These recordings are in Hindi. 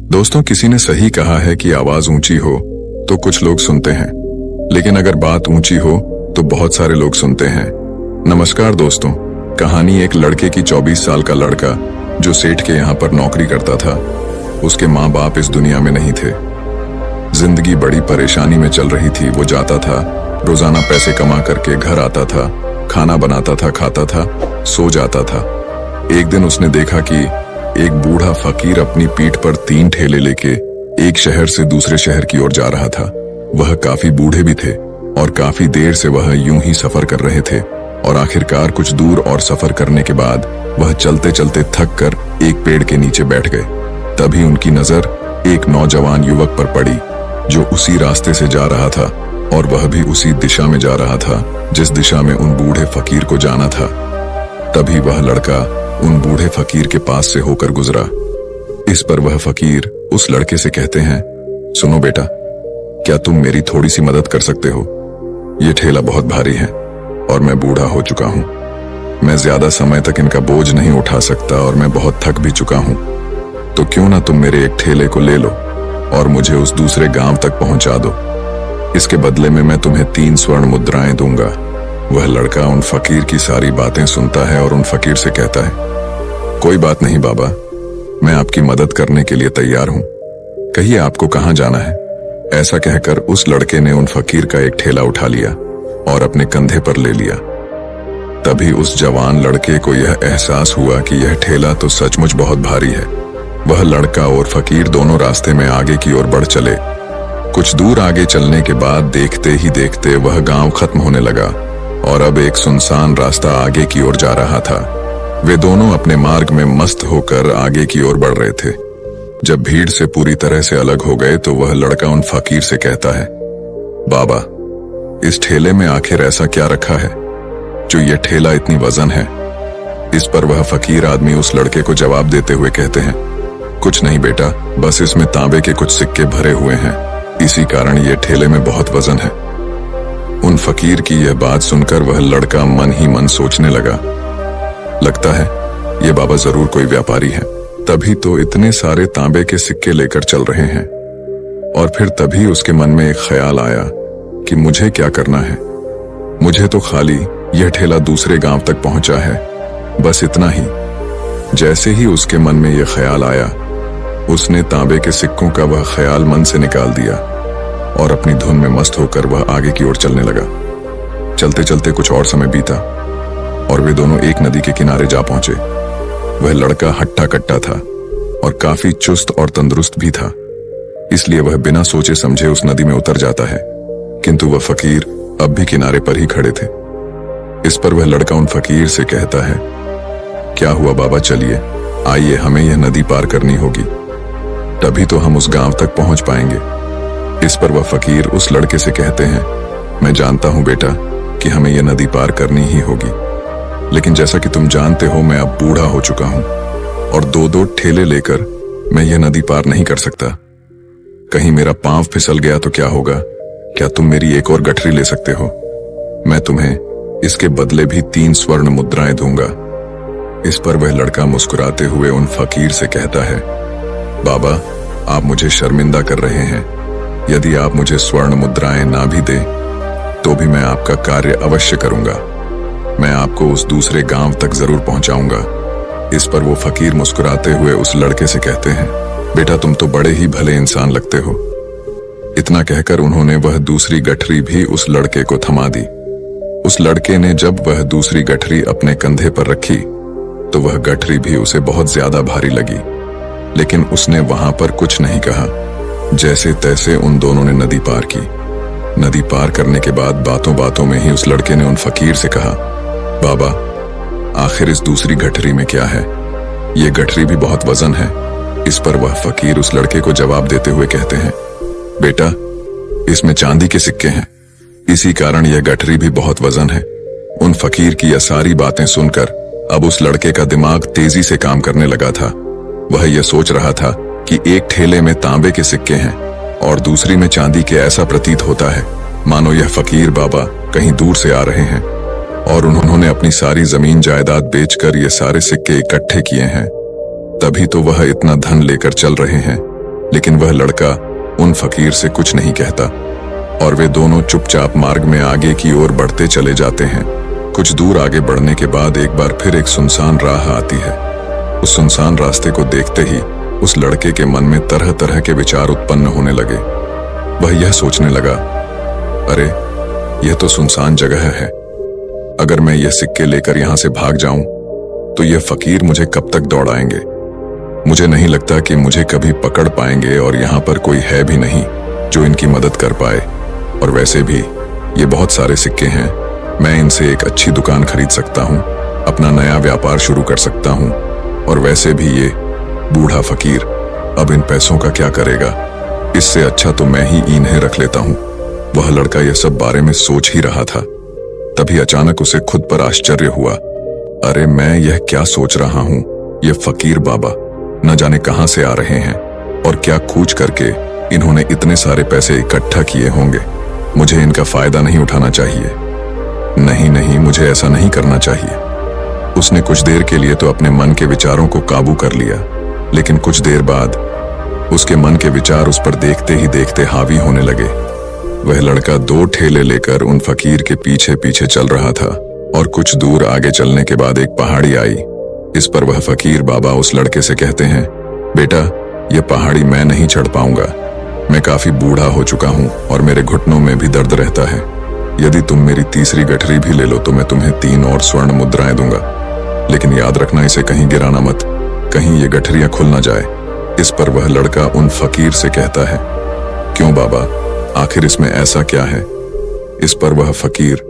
दोस्तों, किसी ने सही कहा है कि आवाज ऊंची हो तो कुछ लोग सुनते हैं, लेकिन अगर बात ऊंची हो तो बहुत सारे लोग सुनते हैं। नमस्कार दोस्तों, कहानी एक लड़के की 24 साल का लड़का जो सेठ के यहाँ पर नौकरी करता था। उसके माँ बाप इस दुनिया में नहीं थे। जिंदगी बड़ी परेशानी में चल रही थी। वो जाता था, रोजाना पैसे कमा करके घर आता था, खाना बनाता था, खाता था, सो जाता था। एक दिन उसने देखा कि एक बूढ़ा फकीर अपनी पीठ पर 3 ठेले लेके एक शहर से दूसरे शहर की ओर जा रहा था। वह काफी बूढ़े भी थे और काफी देर से वह यूं ही सफर कर रहे थे और आखिरकार कुछ दूर और सफर करने के बाद वह चलते चलते थक कर एक पेड़ के नीचे बैठ गए। तभी उनकी नजर एक नौजवान युवक पर पड़ी जो उसी रास्ते से जा रहा था और वह भी उसी दिशा में जा रहा था जिस दिशा में उन बूढ़े फकीर को जाना था। तभी वह लड़का उन बूढ़े फकीर के पास से होकर गुजरा। इस पर वह फकीर उस लड़के से कहते हैं, सुनो बेटा, क्या तुम मेरी थोड़ी सी मदद कर सकते हो? ये ठेला बहुत भारी है और मैं बूढ़ा हो चुका हूँ। मैं ज्यादा समय तक इनका बोझ नहीं उठा सकता और मैं बहुत थक भी चुका हूँ। तो क्यों ना तुम मेरे एक ठेले को ले लो और मुझे उस दूसरे गांव तक पहुंचा दो। इसके बदले में मैं तुम्हें 3 स्वर्ण मुद्राएं दूंगा। वह लड़का उन फकीर की सारी बातें सुनता है और उन फकीर से कहता है, कोई बात नहीं बाबा, मैं आपकी मदद करने के लिए तैयार हूं। कहिए आपको कहां जाना है? ऐसा कहकर उस लड़के ने उन फकीर का एक ठेला उठा लिया और अपने कंधे पर ले लिया। तभी उस जवान लड़के को यह एहसास हुआ कि यह ठेला तो सचमुच बहुत भारी है। वह लड़का और फकीर दोनों रास्ते में आगे की ओर बढ़ चले। कुछ दूर आगे चलने के बाद देखते ही देखते वह गांव खत्म होने लगा और अब एक सुनसान रास्ता आगे की ओर जा रहा था। वे दोनों अपने मार्ग में मस्त होकर आगे की ओर बढ़ रहे थे। जब भीड़ से पूरी तरह से अलग हो गए तो वह लड़का उन फकीर से कहता है, बाबा, इस ठेले में आखिर ऐसा क्या रखा है जो ये ठेला इतनी वजन है? इस पर वह फकीर आदमी उस लड़के को जवाब देते हुए कहते हैं, कुछ नहीं बेटा, बस इसमें तांबे के कुछ सिक्के भरे हुए हैं, इसी कारण ये ठेले में बहुत वजन है। उन फकीर की यह बात सुनकर वह लड़का मन ही मन सोचने लगा, लगता है ये बाबा जरूर कोई व्यापारी है, तभी तो इतने सारे तांबे के सिक्के लेकर चल रहे हैं। और फिर तभी उसके मन में एक ख्याल आया कि मुझे क्या करना है। मुझे तो खाली यह ठेला दूसरे गांव तक पहुंचा है, बस इतना ही। जैसे ही उसके मन में यह ख्याल आया, उसने तांबे के सिक्कों का वह ख्याल मन से निकाल दिया और अपनी धुन में मस्त होकर वह आगे की ओर चलने लगा। चलते चलते कुछ और समय बीता और वे दोनों एक नदी के किनारे जा पहुंचे। वह लड़का हट्टा कट्टा था और काफी चुस्त और तंदुरुस्त भी था, इसलिए वह बिना सोचे समझे उस नदी में उतर जाता है। किंतु वह फकीर अब भी किनारे पर ही खड़े थे। इस पर वह लड़का उन फकीर से कहता है, क्या हुआ बाबा, चलिए आइए, हमें यह नदी पार करनी होगी, तभी तो हम उस गांव तक पहुंच पाएंगे। इस पर वह फकीर उस लड़के से कहते हैं, मैं जानता हूं बेटा कि हमें यह नदी पार करनी ही होगी, लेकिन जैसा कि तुम जानते हो मैं अब बूढ़ा हो चुका हूं और 2-2 ठेले लेकर मैं यह नदी पार नहीं कर सकता। कहीं मेरा पांव फिसल गया तो क्या होगा? क्या तुम मेरी एक और गठरी ले सकते हो? मैं तुम्हें इसके बदले भी 3 स्वर्ण मुद्राएं दूंगा। इस पर वह लड़का मुस्कुराते हुए उन फकीर से कहता है, बाबा, आप मुझे शर्मिंदा कर रहे हैं। यदि आप मुझे स्वर्ण मुद्राएं ना भी दें तो भी मैं आपका कार्य अवश्य करूंगा। मैं आपको उस दूसरे गांव तक जरूर पहुंचाऊंगा। इस पर वो फकीर मुस्कुराते हुए उस लड़के से कहते हैं, बेटा, तुम तो बड़े ही भले इंसान लगते हो। इतना कहकर उन्होंने वह दूसरी गठरी भी उस लड़के को थमा दी। उस लड़के ने जब वह दूसरी गठरी अपने कंधे पर रखी तो वह गठरी भी उसे बहुत ज्यादा भारी लगी, लेकिन उसने वहां पर कुछ नहीं कहा। जैसे तैसे उन दोनों ने नदी पार की। नदी पार करने के बाद बातों बातों में ही उस लड़के ने उन फकीर से कहा, बाबा, आखिर इस दूसरी गठरी में क्या है? ये गठरी भी बहुत वजन है। इस पर वह फकीर उस लड़के को जवाब देते हुए कहते हैं, बेटा, इसमें चांदी के सिक्के हैं, इसी कारण यह गठरी भी बहुत वजन है। उन फकीर की यह सारी बातें सुनकर अब उस लड़के का दिमाग तेजी से काम करने लगा था। वह यह सोच रहा था कि एक ठेले में तांबे के सिक्के हैं और दूसरी में चांदी के। ऐसा प्रतीत होता है मानो यह फकीर बाबा कहीं दूर से आ रहे हैं और उन्होंने अपनी सारी जमीन जायदाद बेचकर ये सारे सिक्के इकट्ठे किए हैं, तभी तो वह इतना धन लेकर चल रहे हैं। लेकिन वह लड़का उन फकीर से कुछ नहीं कहता और वे दोनों चुपचाप मार्ग में आगे की ओर बढ़ते चले जाते हैं। कुछ दूर आगे बढ़ने के बाद एक बार फिर एक सुनसान राह आती है। उस सुनसान रास्ते को देखते ही उस लड़के के मन में तरह तरह के विचार उत्पन्न होने लगे। वह यह सोचने लगा, अरे यह तो सुनसान जगह है, अगर मैं यह सिक्के लेकर यहां से भाग जाऊं तो यह फकीर मुझे कब तक दौड़ाएंगे। मुझे नहीं लगता कि मुझे कभी पकड़ पाएंगे और यहाँ पर कोई है भी नहीं जो इनकी मदद कर पाए। और वैसे भी ये बहुत सारे सिक्के हैं, मैं इनसे एक अच्छी दुकान खरीद सकता हूँ, अपना नया व्यापार शुरू कर सकता हूँ। और वैसे भी ये बूढ़ा फकीर अब इन पैसों का क्या करेगा, इससे अच्छा तो मैं ही इन्हें रख लेता हूँ। वह लड़का यह सब बारे में सोच ही रहा था, तभी अचानक उसे खुद पर आश्चर्य हुआ। अरे मैं यह क्या सोच रहा हूँ, ये फकीर बाबा न जाने कहां से आ रहे हैं और क्या खोज करके इन्होंने इतने सारे पैसे इकट्ठा किए होंगे। मुझे इनका फायदा नहीं उठाना चाहिए। नहीं नहीं, मुझे ऐसा नहीं करना चाहिए। उसने कुछ देर के लिए तो अपने मन के विचारों को काबू कर लिया, लेकिन कुछ देर बाद उसके मन के विचार उस पर देखते ही देखते हावी होने लगे। वह लड़का 2 ठेले लेकर उन फकीर के पीछे पीछे चल रहा था और कुछ दूर आगे चलने के बाद एक पहाड़ी आई। इस पर वह फकीर बाबा उस लड़के से कहते हैं, बेटा यह पहाड़ी मैं नहीं चढ़ पाऊंगा, मैं काफी बूढ़ा हो चुका हूं और मेरे घुटनों में भी दर्द रहता है। यदि तुम मेरी तीसरी गठरी भी ले लो तो मैं तुम्हें 3 और स्वर्ण मुद्राएं दूंगा, लेकिन याद रखना इसे कहीं गिराना मत, कहीं ये गठरियां खुल ना जाए। इस पर वह लड़का उन फकीर से कहता है, क्यों बाबा, आखिर इसमें ऐसा क्या है। इस पर वह फकीर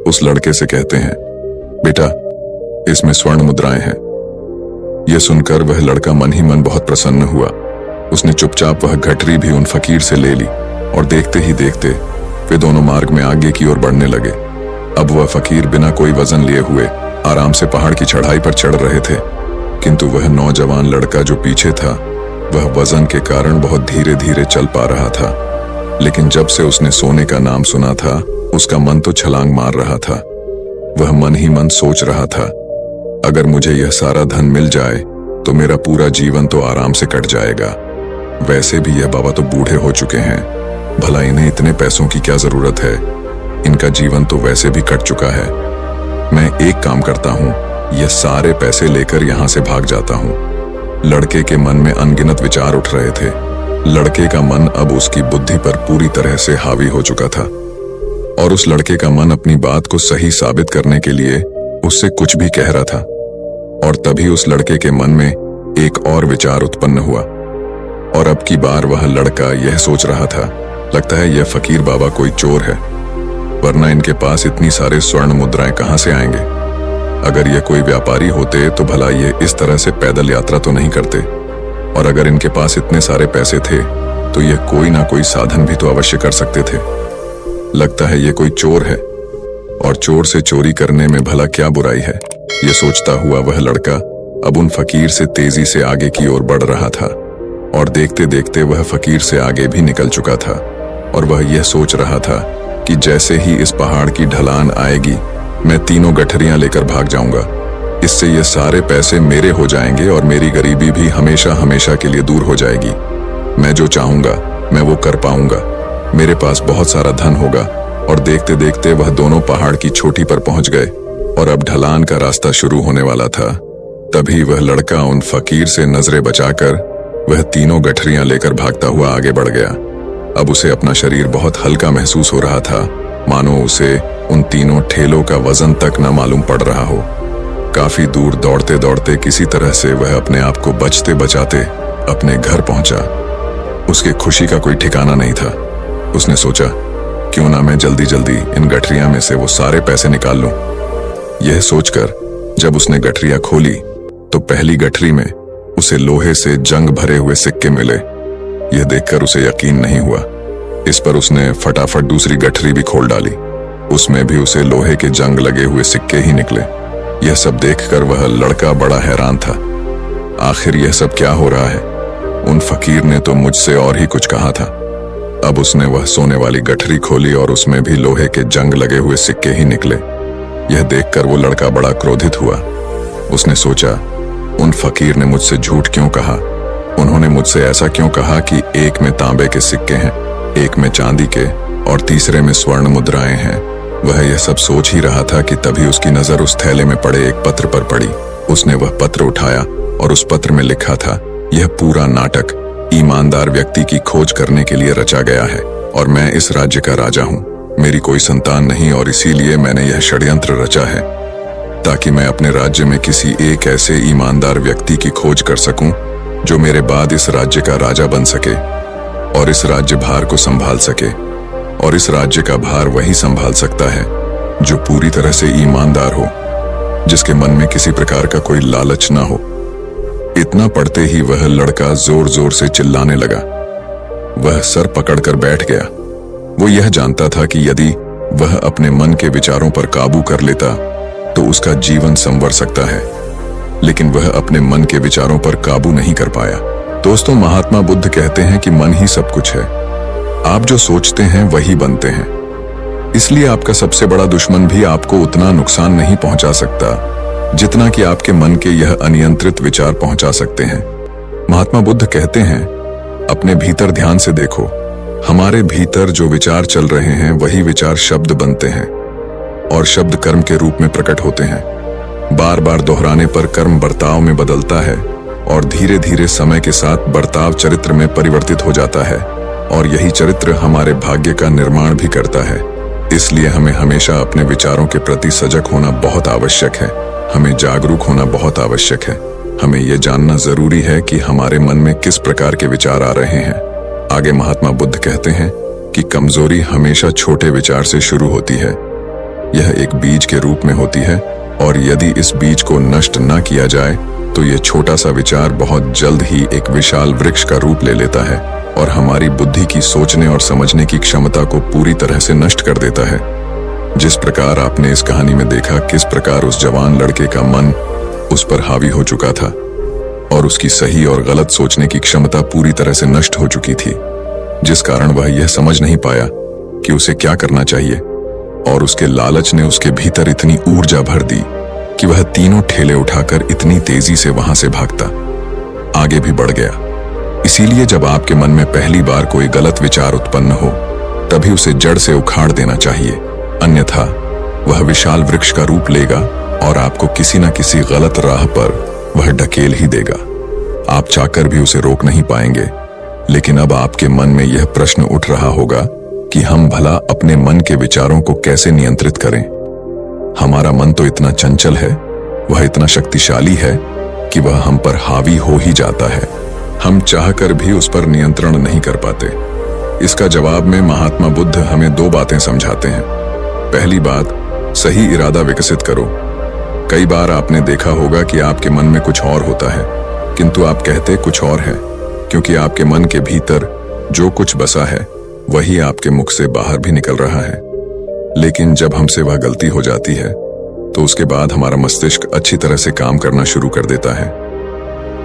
उस लड़के से कहते हैं, बेटा इसमें स्वर्ण मुद्राएं हैं। यह सुनकर वह लड़का मन ही मन बहुत प्रसन्न हुआ। उसने चुपचाप वह गठरी भी उन फकीर से ले ली और देखते ही देखते वे दोनों मार्ग में आगे की ओर बढ़ने लगे। अब वह फकीर बिना कोई वजन लिए हुए आराम से पहाड़ की चढ़ाई पर चढ़ रहे थे, किंतु वह नौजवान लड़का जो पीछे था वह वजन के कारण बहुत धीरे धीरे चल पा रहा था। लेकिन जब से उसने सोने का नाम सुना था उसका मन तो छलांग मार रहा था। वह मन ही मन सोच रहा था, अगर मुझे यह सारा धन मिल जाए तो मेरा पूरा जीवन तो आराम से कट जाएगा। वैसे भी यह बाबा तो बूढ़े हो चुके हैं, भला इन्हें इतने पैसों की क्या जरूरत है, इनका जीवन तो वैसे भी कट चुका है। मैं एक काम करता हूँ, यह सारे पैसे लेकर यहाँ से भाग जाता हूँ। लड़के के मन में अनगिनत विचार उठ रहे थे। लड़के का मन अब उसकी बुद्धि पर पूरी तरह से हावी हो चुका था और उस लड़के का मन अपनी बात को सही साबित करने के लिए उससे कुछ भी कह रहा था। और तभी उस लड़के के मन में एक और विचार उत्पन्न हुआ और अब की बार वह लड़का यह सोच रहा था, लगता है यह फकीर बाबा कोई चोर है, वरना इनके पास इतनी सारे स्वर्ण मुद्राएं कहां से आएंगे। अगर ये कोई व्यापारी होते तो भला ये इस तरह से पैदल यात्रा तो नहीं करते, और अगर इनके पास इतने सारे पैसे थे तो ये कोई ना कोई साधन भी तो अवश्य कर सकते थे। लगता है ये कोई चोर है और चोर से चोरी करने में भला क्या बुराई है। ये सोचता हुआ वह लड़का अब उन फकीर से तेजी से आगे की ओर बढ़ रहा था और देखते देखते वह फकीर से आगे भी निकल चुका था। और वह यह सोच रहा था कि जैसे ही इस पहाड़ की ढलान आएगी मैं 3 गठरियां लेकर भाग जाऊंगा, इससे ये सारे पैसे मेरे हो जाएंगे और मेरी गरीबी भी हमेशा हमेशा के लिए दूर हो जाएगी। मैं जो चाहूंगा मैं वो कर पाऊंगा, मेरे पास बहुत सारा धन होगा। और देखते देखते वह दोनों पहाड़ की चोटी पर पहुंच गए और अब ढलान का रास्ता शुरू होने वाला था। तभी वह लड़का उन फकीर से नजरें बचाकर वह 3 गठरियां लेकर भागता हुआ आगे बढ़ गया। अब उसे अपना शरीर बहुत हल्का महसूस हो रहा था, मानो उसे उन 3 ठेलों का वजन तक न मालूम पड़ रहा हो। काफी दूर दौड़ते दौड़ते किसी तरह से वह अपने आप को बचते बचाते अपने घर पहुंचा। उसकी खुशी का कोई ठिकाना नहीं था। उसने सोचा, क्यों ना मैं जल्दी जल्दी इन गठरियां में से वो सारे पैसे निकाल लूं। यह सोचकर जब उसने गठरियां खोली तो पहली गठरी में उसे लोहे से जंग भरे हुए सिक्के मिले। यह देखकर उसे यकीन नहीं हुआ। इस पर उसने फटाफट दूसरी गठरी भी खोल डाली, उसमें भी उसे लोहे के जंग लगे हुए सिक्के ही निकले। यह सब देखकर वह लड़का बड़ा हैरान था। आखिर यह सब क्या हो रहा है? उन फकीर ने तो मुझसे और ही कुछ कहा था। अब उसने वह सोने वाली गठरी खोली और उसमें भी लोहे के जंग लगे हुए सिक्के ही निकले। यह देखकर वो लड़का बड़ा क्रोधित हुआ। उसने सोचा, उन फकीर ने मुझसे झूठ क्यों कहा? उन्होंने मुझसे ऐसा क्यों कहा कि एक में तांबे के सिक्के हैं, एक में चांदी के और तीसरे में स्वर्ण मुद्राएं हैं। वह यह सब सोच ही रहा था कि तभी उसकी नजर उस थैले में पड़े एक पत्र पर पड़ी। उसने वह पत्र उठाया और उस पत्र में लिखा था, यह पूरा नाटक ईमानदार व्यक्ति की खोज करने के लिए रचा गया है और मैं इस राज्य का राजा हूं। मेरी कोई संतान नहीं और इसीलिए मैंने यह षड्यंत्र रचा है ताकि मैं अपने राज्य में किसी एक ऐसे ईमानदार व्यक्ति की खोज कर सकूं जो मेरे बाद इस राज्य का राजा बन सके और इस राज्य भार को संभाल सके। और इस राज्य का भार वही संभाल सकता है जो पूरी तरह से ईमानदार हो, जिसके मन में किसी प्रकार का कोई लालच ना हो। इतना पढ़ते ही वह लड़का जोर जोर से चिल्लाने लगा। वह सर पकड़कर बैठ गया। वो यह जानता था कि यदि वह अपने मन के विचारों पर काबू कर लेता तो उसका जीवन संवर सकता है, लेकिन वह अपने मन के विचारों पर काबू नहीं कर पाया। दोस्तों, महात्मा बुद्ध कहते हैं कि मन ही सब कुछ है। आप जो सोचते हैं वही बनते हैं। इसलिए आपका सबसे बड़ा दुश्मन भी आपको उतना नुकसान नहीं पहुंचा सकता जितना कि आपके मन के यह अनियंत्रित विचार पहुंचा सकते हैं। महात्मा बुद्ध कहते हैं, अपने भीतर ध्यान से देखो। हमारे भीतर जो विचार चल रहे हैं वही विचार शब्द बनते हैं और शब्द कर्म के रूप में प्रकट होते हैं। बार बार दोहराने पर कर्म बर्ताव में बदलता है और धीरे धीरे समय के साथ बर्ताव चरित्र में परिवर्तित हो जाता है और यही चरित्र हमारे भाग्य का निर्माण भी करता है। इसलिए हमें हमेशा अपने विचारों के प्रति सजग होना बहुत आवश्यक है। हमें जागरूक होना बहुत आवश्यक है। हमें यह जानना जरूरी है कि हमारे मन में किस प्रकार के विचार आ रहे हैं। आगे महात्मा बुद्ध कहते हैं कि कमजोरी हमेशा छोटे विचार से शुरू होती है। यह एक बीज के रूप में होती है और यदि इस बीज को नष्ट न किया जाए तो यह छोटा सा विचार बहुत जल्द ही एक विशाल वृक्ष का रूप ले लेता है और हमारी बुद्धि की सोचने और समझने की क्षमता को पूरी तरह से नष्ट कर देता है। जिस प्रकार आपने इस कहानी में देखा किस प्रकार उस जवान लड़के का मन उस पर हावी हो चुका था और उसकी सही और गलत सोचने की क्षमता पूरी तरह से नष्ट हो चुकी थी, जिस कारण वह यह समझ नहीं पाया कि उसे क्या करना चाहिए और उसके लालच ने उसके भीतर इतनी ऊर्जा भर दी कि वह तीनों ठेले उठाकर इतनी तेजी से वहां से भागता आगे भी बढ़ गया। इसीलिए जब आपके मन में पहली बार कोई गलत विचार उत्पन्न हो तभी उसे जड़ से उखाड़ देना चाहिए, अन्यथा वह विशाल वृक्ष का रूप लेगा और आपको किसी न किसी गलत राह पर वह ढकेल ही देगा। आप चाहकर भी उसे रोक नहीं पाएंगे। लेकिन अब आपके मन में यह प्रश्न उठ रहा होगा कि हम भला अपने मन के विचारों को कैसे नियंत्रित करें। हमारा मन तो इतना चंचल है, वह इतना शक्तिशाली है कि वह हम पर हावी हो ही जाता है। हम चाहकर भी उस पर नियंत्रण नहीं कर पाते। इसका जवाब में महात्मा बुद्ध हमें दो बातें समझाते हैं। पहली बात, सही इरादा विकसित करो। कई बार आपने देखा होगा कि आपके मन में कुछ और होता है किंतु आप कहते कुछ और है, क्योंकि आपके मन के भीतर जो कुछ बसा है वही आपके मुख से बाहर भी निकल रहा है। लेकिन जब हमसे वह गलती हो जाती है तो उसके बाद हमारा मस्तिष्क अच्छी तरह से काम करना शुरू कर देता है।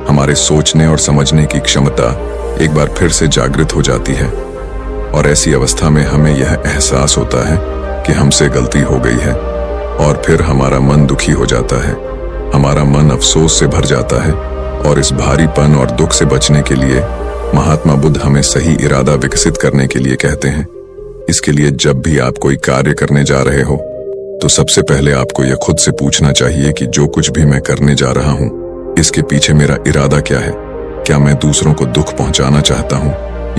हमारे सोचने और समझने की क्षमता एक बार फिर से जागृत हो जाती है और ऐसी अवस्था में हमें यह एहसास होता है कि हमसे गलती हो गई है और फिर हमारा मन दुखी हो जाता है। हमारा मन अफसोस से भर जाता है और इस भारीपन और दुख से बचने के लिए महात्मा बुद्ध हमें सही इरादा विकसित करने के लिए कहते हैं। इसके लिए जब भी आप कोई कार्य करने जा रहे हो तो सबसे पहले आपको यह खुद से पूछना चाहिए कि जो कुछ भी मैं करने जा रहा हूं इसके पीछे मेरा इरादा क्या है। क्या मैं दूसरों को दुख पहुंचाना चाहता हूं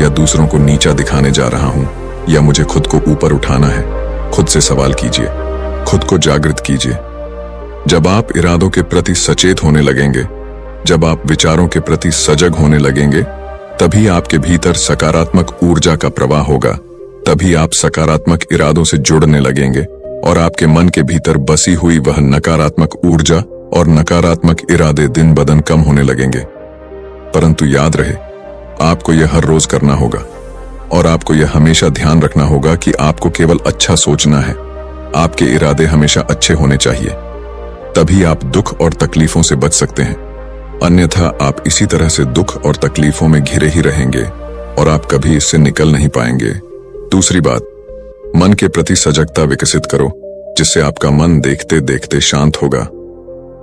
या दूसरों को नीचा दिखाने जा रहा हूं या मुझे खुद को ऊपर उठाना है। खुद से सवाल कीजिए, खुद को जागृत कीजिए। जब आप इरादों के प्रति सचेत होने लगेंगे, जब आप विचारों के प्रति सजग होने लगेंगे, तभी आपके भीतर सकारात्मक ऊर्जा का प्रवाह होगा। तभी आप सकारात्मक इरादों से जुड़ने लगेंगे और आपके मन के भीतर बसी हुई वह नकारात्मक ऊर्जा और नकारात्मक इरादे दिन ब दिन कम होने लगेंगे। परंतु याद रहे, आपको यह हर रोज करना होगा और आपको यह हमेशा ध्यान रखना होगा कि आपको केवल अच्छा सोचना है। आपके इरादे हमेशा अच्छे होने चाहिए, तभी आप दुख और तकलीफों से बच सकते हैं। अन्यथा आप इसी तरह से दुख और तकलीफों में घिरे ही रहेंगे और आप कभी इससे निकल नहीं पाएंगे। दूसरी बात, मन के प्रति सजगता विकसित करो, जिससे आपका मन देखते देखते शांत होगा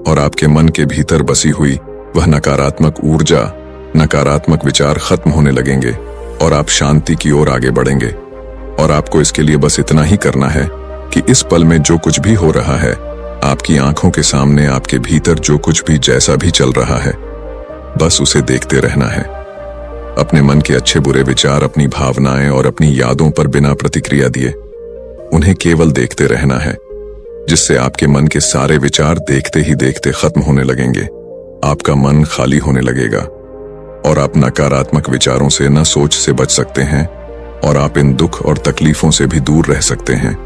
और आपके मन के भीतर बसी हुई वह नकारात्मक ऊर्जा नकारात्मक विचार खत्म होने लगेंगे और आप शांति की ओर आगे बढ़ेंगे। और आपको इसके लिए बस इतना ही करना है कि इस पल में जो कुछ भी हो रहा है, आपकी आंखों के सामने आपके भीतर जो कुछ भी जैसा भी चल रहा है, बस उसे देखते रहना है। अपने मन के अच्छे बुरे विचार, अपनी भावनाएं और अपनी यादों पर बिना प्रतिक्रिया दिए उन्हें केवल देखते रहना है, जिससे आपके मन के सारे विचार देखते ही देखते खत्म होने लगेंगे। आपका मन खाली होने लगेगा और आप नकारात्मक विचारों से न सोच से बच सकते हैं और आप इन दुख और तकलीफों से भी दूर रह सकते हैं।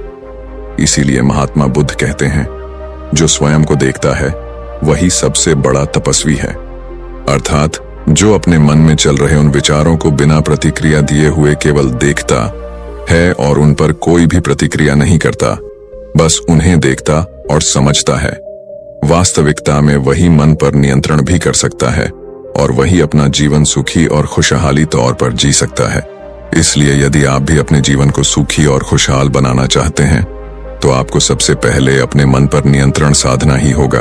इसीलिए महात्मा बुद्ध कहते हैं, जो स्वयं को देखता है वही सबसे बड़ा तपस्वी है। अर्थात जो अपने मन में चल रहे उन विचारों को बिना प्रतिक्रिया दिए हुए केवल देखता है और उन पर कोई भी प्रतिक्रिया नहीं करता, बस उन्हें देखता और समझता है, वास्तविकता में वही मन पर नियंत्रण भी कर सकता है और वही अपना जीवन सुखी और खुशहाली तौर पर जी सकता है। इसलिए यदि आप भी अपने जीवन को सुखी और खुशहाल बनाना चाहते हैं तो आपको सबसे पहले अपने मन पर नियंत्रण साधना ही होगा।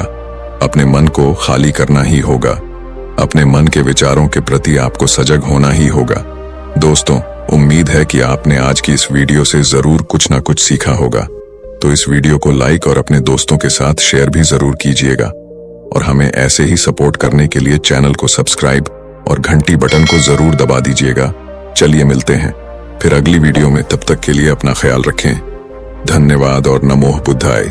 अपने मन को खाली करना ही होगा। अपने मन के विचारों के प्रति आपको सजग होना ही होगा। दोस्तों, उम्मीद है कि आपने आज की इस वीडियो से जरूर कुछ ना कुछ सीखा होगा। तो इस वीडियो को लाइक और अपने दोस्तों के साथ शेयर भी जरूर कीजिएगा और हमें ऐसे ही सपोर्ट करने के लिए चैनल को सब्सक्राइब और घंटी बटन को जरूर दबा दीजिएगा। चलिए मिलते हैं फिर अगली वीडियो में। तब तक के लिए अपना ख्याल रखें। धन्यवाद और नमो बुद्धाय।